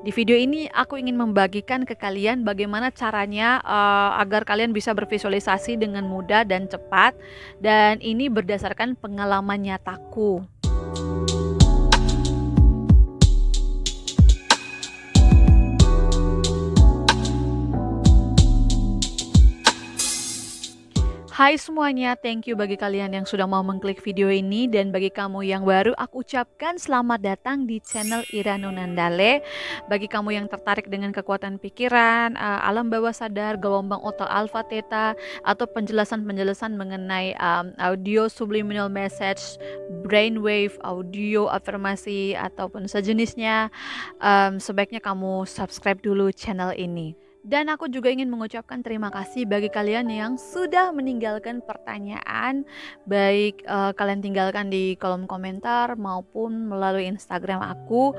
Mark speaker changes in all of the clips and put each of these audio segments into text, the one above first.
Speaker 1: Di video ini aku ingin membagikan ke kalian bagaimana caranya agar kalian bisa bervisualisasi dengan mudah dan cepat, dan ini berdasarkan pengalaman nyataku. Hai semuanya, thank you bagi kalian yang sudah mau mengklik video ini, dan bagi kamu yang baru aku ucapkan selamat datang di channel Ira Nunandale. Bagi kamu yang tertarik dengan kekuatan pikiran, alam bawah sadar, gelombang otak alpha theta, atau penjelasan-penjelasan mengenai audio subliminal message, brainwave, audio afirmasi ataupun sejenisnya, sebaiknya kamu subscribe dulu channel ini. Dan aku juga ingin mengucapkan terima kasih bagi kalian yang sudah meninggalkan pertanyaan, baik kalian tinggalkan di kolom komentar maupun melalui Instagram aku.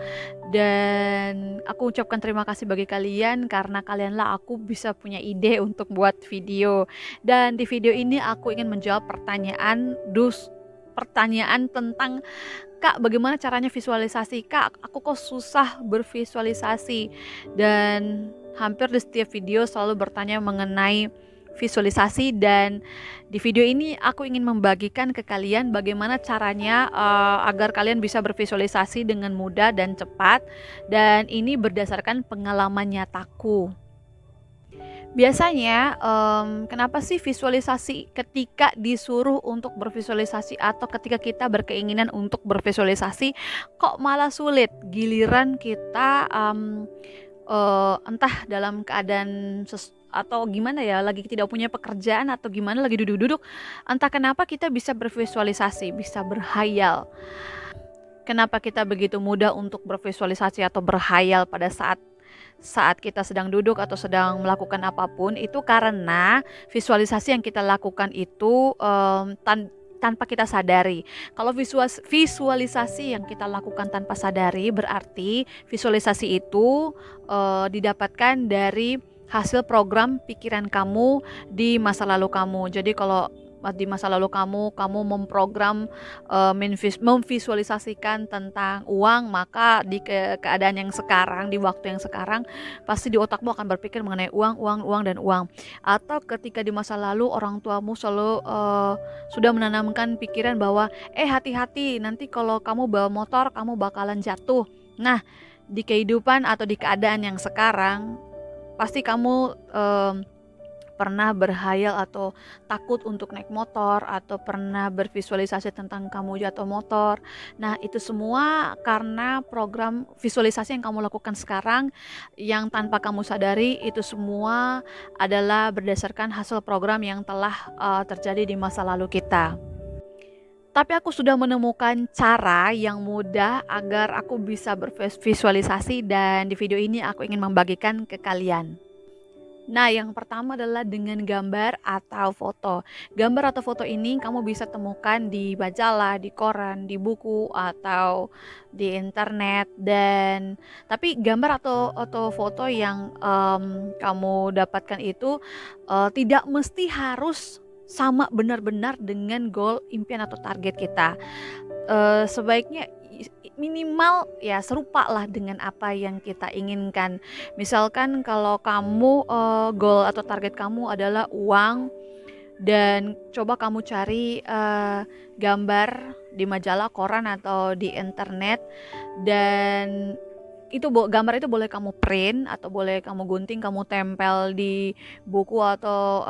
Speaker 1: Dan aku ucapkan terima kasih bagi kalian, karena kalianlah aku bisa punya ide untuk buat video. Dan di video ini aku ingin menjawab pertanyaan tentang, Kak, bagaimana caranya visualisasi? Kak, aku kok susah bervisualisasi. Dan hampir di setiap video selalu bertanya mengenai visualisasi, dan di video ini aku ingin membagikan ke kalian bagaimana caranya agar kalian bisa bervisualisasi dengan mudah dan cepat, dan ini berdasarkan pengalaman nyataku. Biasanya, kenapa sih visualisasi ketika disuruh untuk bervisualisasi atau ketika kita berkeinginan untuk bervisualisasi kok malah sulit, giliran kita entah dalam keadaan atau gimana ya, lagi tidak punya pekerjaan atau gimana, lagi duduk-duduk, entah kenapa kita bisa bervisualisasi, bisa berhayal. Kenapa kita begitu mudah untuk bervisualisasi atau berhayal pada saat kita sedang duduk atau sedang melakukan apapun? Itu karena visualisasi yang kita lakukan itu tanpa kita sadari. Kalau visualisasi yang kita lakukan tanpa sadari, berarti visualisasi itu didapatkan dari hasil program pikiran kamu di masa lalu kamu. Jadi kalau di masa lalu kamu memprogram memvisualisasikan tentang uang, maka di keadaan yang sekarang, di waktu yang sekarang, pasti di otakmu akan berpikir mengenai uang, uang, uang, dan uang. Atau ketika di masa lalu orang tuamu selalu sudah menanamkan pikiran bahwa hati-hati, nanti kalau kamu bawa motor kamu bakalan jatuh. Nah, di kehidupan atau di keadaan yang sekarang, pasti kamu pernah berhayal atau takut untuk naik motor, atau pernah bervisualisasi tentang kamu jatuh motor. Nah, itu semua karena program visualisasi yang kamu lakukan sekarang, yang tanpa kamu sadari, itu semua adalah berdasarkan hasil program yang telah terjadi di masa lalu kita. Tapi aku sudah menemukan cara yang mudah agar aku bisa bervisualisasi, dan di video ini aku ingin membagikan ke kalian. Nah, yang pertama adalah dengan gambar atau foto. Gambar atau foto ini kamu bisa temukan di majalah, di koran, di buku, atau di internet. Tapi gambar atau foto yang kamu dapatkan itu tidak mesti harus sama benar-benar dengan goal, impian, atau target kita. Sebaiknya minimal ya serupa lah dengan apa yang kita inginkan. Misalkan kalau kamu goal atau target kamu adalah uang, dan coba kamu cari gambar di majalah, koran, atau di internet, dan gambar itu boleh kamu print atau boleh kamu gunting, kamu tempel di buku, atau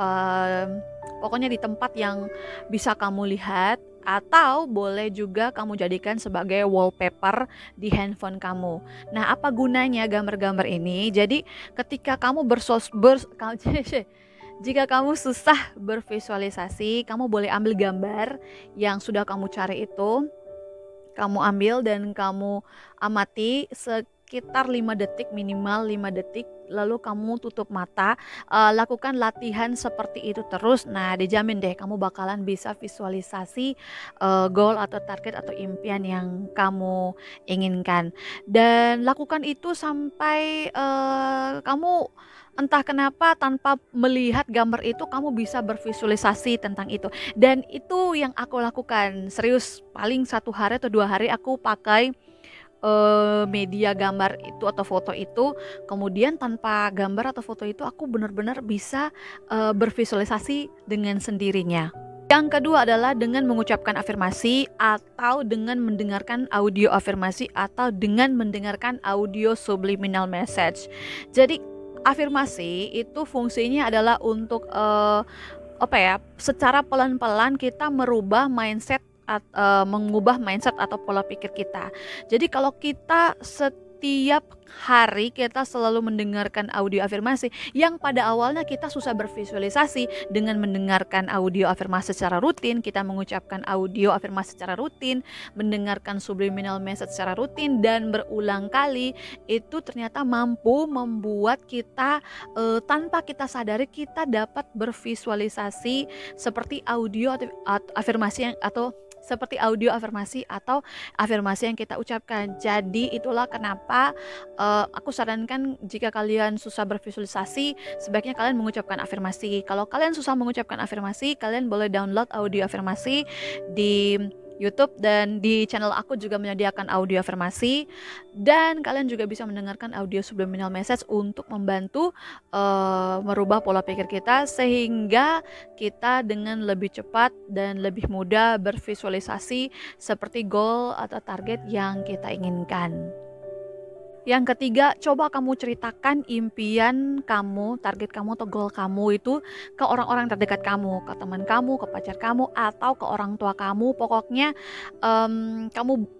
Speaker 1: pokoknya di tempat yang bisa kamu lihat, atau boleh juga kamu jadikan sebagai wallpaper di handphone kamu. Nah, apa gunanya gambar-gambar ini? Jadi ketika kamu jika kamu susah bervisualisasi, kamu boleh ambil gambar yang sudah kamu cari itu, kamu ambil dan kamu amati sekitar 5 detik, minimal 5 detik, lalu kamu tutup mata, lakukan latihan seperti itu terus. Nah, dijamin deh kamu bakalan bisa visualisasi goal atau target atau impian yang kamu inginkan. Dan lakukan itu sampai kamu entah kenapa tanpa melihat gambar itu kamu bisa bervisualisasi tentang itu. Dan itu yang aku lakukan, serius, paling 1 hari atau 2 hari aku pakai media gambar itu atau foto itu, kemudian tanpa gambar atau foto itu aku benar-benar bisa bervisualisasi dengan sendirinya. Yang kedua adalah dengan mengucapkan afirmasi atau dengan mendengarkan audio afirmasi atau dengan mendengarkan audio subliminal message. Jadi afirmasi itu fungsinya adalah untuk secara pelan-pelan kita merubah mindset mengubah mindset atau pola pikir kita. Jadi kalau kita setiap hari kita selalu mendengarkan audio afirmasi yang pada awalnya kita susah bervisualisasi dengan mendengarkan audio afirmasi secara rutin, kita mengucapkan audio afirmasi secara rutin, mendengarkan subliminal message secara rutin dan berulang kali, itu ternyata mampu membuat kita tanpa kita sadari kita dapat bervisualisasi seperti audio afirmasi atau seperti audio afirmasi atau afirmasi yang kita ucapkan. Jadi itulah kenapa aku sarankan jika kalian susah bervisualisasi, sebaiknya kalian mengucapkan afirmasi. Kalau kalian susah mengucapkan afirmasi, kalian boleh download audio afirmasi di YouTube, dan di channel aku juga menyediakan audio afirmasi, dan kalian juga bisa mendengarkan audio subliminal message untuk membantu merubah pola pikir kita sehingga kita dengan lebih cepat dan lebih mudah bervisualisasi seperti goal atau target yang kita inginkan. Yang ketiga, coba kamu ceritakan impian kamu, target kamu atau goal kamu itu ke orang-orang terdekat kamu, ke teman kamu, ke pacar kamu, atau ke orang tua kamu. Pokoknya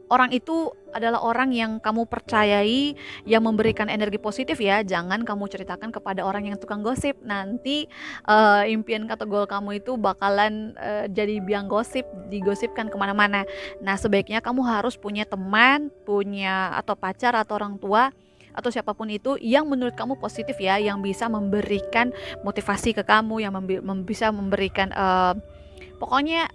Speaker 1: orang itu adalah orang yang kamu percayai, yang memberikan energi positif ya. Jangan kamu ceritakan kepada orang yang tukang gosip. Nanti impian atau goal kamu itu bakalan jadi biang gosip, digosipkan kemana-mana. Nah, sebaiknya kamu harus punya teman, atau pacar atau orang tua atau siapapun itu yang menurut kamu positif ya, yang bisa memberikan motivasi ke kamu, yang bisa memberikan pokoknya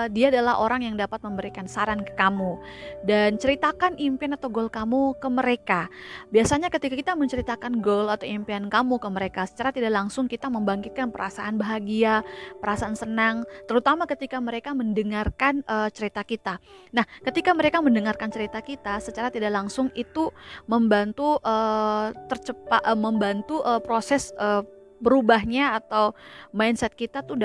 Speaker 1: dia adalah orang yang dapat memberikan saran ke kamu. Dan ceritakan impian atau goal kamu ke mereka. Biasanya ketika kita menceritakan goal atau impian kamu ke mereka, secara tidak langsung kita membangkitkan perasaan bahagia, perasaan senang, terutama ketika mereka mendengarkan cerita kita. Nah, ketika mereka mendengarkan cerita kita, secara tidak langsung itu membantu membantu proses berubahnya atau mindset kita tuh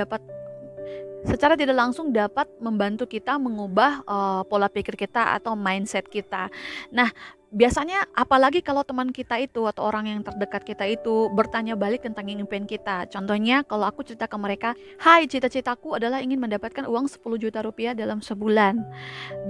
Speaker 1: secara tidak langsung dapat membantu kita mengubah pola pikir kita atau mindset kita. Nah, biasanya apalagi kalau teman kita itu atau orang yang terdekat kita itu bertanya balik tentang impian kita. Contohnya kalau aku cerita ke mereka, "Hai, cita-citaku adalah ingin mendapatkan uang 10 juta rupiah dalam sebulan."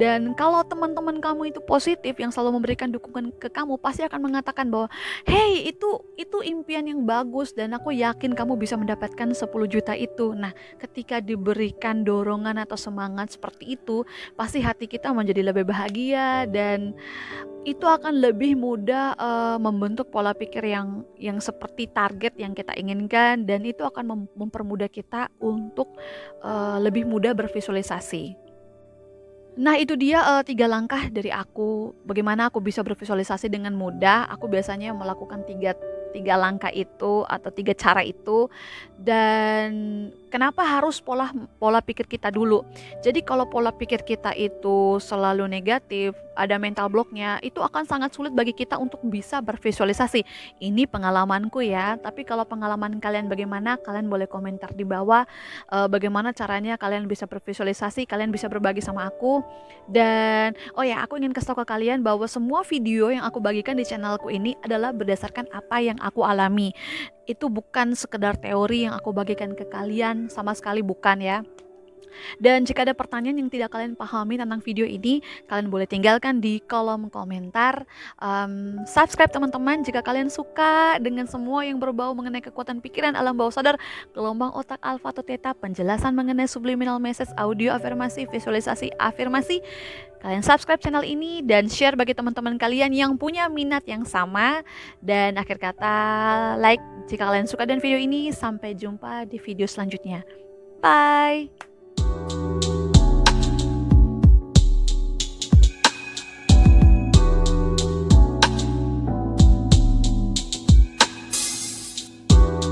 Speaker 1: Dan kalau teman-teman kamu itu positif, yang selalu memberikan dukungan ke kamu, pasti akan mengatakan bahwa, "Hey, itu impian yang bagus dan aku yakin kamu bisa mendapatkan 10 juta itu." Nah, ketika diberikan dorongan atau semangat seperti itu, pasti hati kita menjadi lebih bahagia dan itu akan lebih mudah membentuk pola pikir yang seperti target yang kita inginkan, dan itu akan mempermudah kita untuk lebih mudah bervisualisasi. Nah, itu dia 3 langkah dari aku, bagaimana aku bisa bervisualisasi dengan mudah. Aku biasanya melakukan tiga langkah itu atau 3 cara itu. Dan kenapa harus pola pikir kita dulu? Jadi kalau pola pikir kita itu selalu negatif, ada mental blocknya, itu akan sangat sulit bagi kita untuk bisa bervisualisasi. Ini pengalamanku ya, tapi kalau pengalaman kalian bagaimana, kalian boleh komentar di bawah. Bagaimana caranya kalian bisa bervisualisasi, kalian bisa berbagi sama aku. Dan oh ya, aku ingin kasih tahu ke kalian bahwa semua video yang aku bagikan di channelku ini adalah berdasarkan apa yang aku alami. Itu bukan sekedar teori yang aku bagikan ke kalian, sama sekali bukan ya. Dan jika ada pertanyaan yang tidak kalian pahami tentang video ini, kalian boleh tinggalkan di kolom komentar. Subscribe teman-teman jika kalian suka dengan semua yang berbau mengenai kekuatan pikiran, alam bawah sadar, gelombang otak alfa atau theta, penjelasan mengenai subliminal message, audio afirmasi, visualisasi afirmasi. Kalian subscribe channel ini dan share bagi teman-teman kalian yang punya minat yang sama. Dan akhir kata, like jika kalian suka dengan video ini. Sampai jumpa di video selanjutnya. Bye!